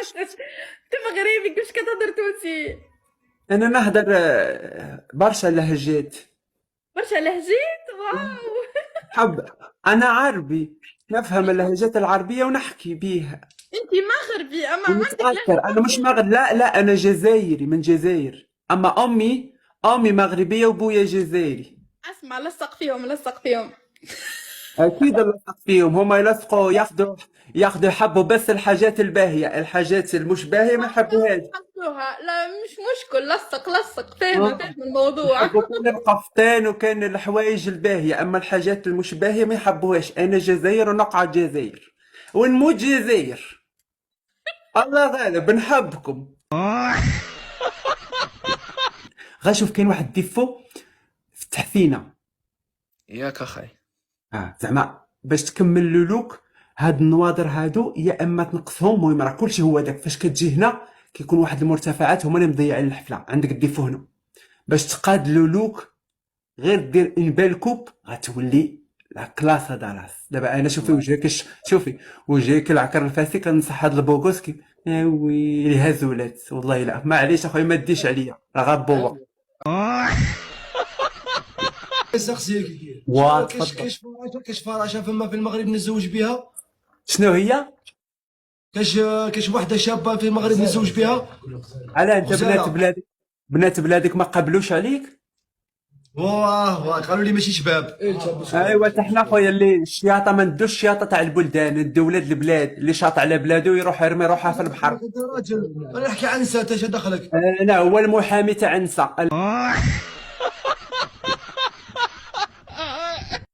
انت مغربي كيفاش كتهضر تونسي؟ انا نهضر برشا لهجات. برشا لهجات، واو. حب. انا عربي، نفهم اللهجات العربية ونحكي بيها انت مغربي اما عندك ونتأثر. لهجة انا مش مغرب، مغربية. لا لا، انا جزائري من جزائر. اما امي مغربية وبويا جزائري. اسمع، لصق فيهم لصق فيهم. اكيد نلصق فيهم، هما يلصقوا ياخدوا يحبوا بس الحاجات الباهية، الحاجات المش باهية ما يحبوهاش. حطوها، لا مش مشكل، لصق لصق، فاهمة آه. فاهمة الموضوع. يحبوا كان القفطان وكان الحوايج الباهية، أما الحاجات المش باهية ما يحبوهاش. أنا جزائر ونقعد جزائر ونموت جزائر. الله غالب، نحبكم. غا شوف، كاين واحد ديفو في التحفينة. ياك اخاي. زعما باش تكمل لو لوك، هاد النواظر هادو يا اما تنقصهم. المهم راه كلشي هو داك، فاش كتجي هنا كيكون واحد المرتفعات هما اللي مضيعين الحفله. عندك الديفو هنا باش تقاد لو لوك، غير دير اون بيل كوب غتولي لا كلاس. هذا راس دابا انا شوفي وجهك شوفي وجهك العكر الفاسي، كنصح هاد البوغوسكي يا ويلي هزولات. والله لا معليش اخويا، ما ديش عليا، راه غبوق. سقسيك وتفضل. كاش فراشة فما في المغرب نتزوج بها. شنو هي؟ كاش كاش وحده شابه في المغرب نتزوج بها. علاه انت غزاله. بنات بلادك ما قبلوش عليك؟ واه واه قالوا لي ماشي شباب. ايوا حتى حنا خويا اللي الشياطه ما ندوش الشياطه تاع البلدان، ندو ولاد البلاد اللي شاط على بلادو يروح يرمي روحه في البحر. انت راجل، انا نحكي عن نساء، ايش دخلك؟ انا هو المحامي تاع النساء.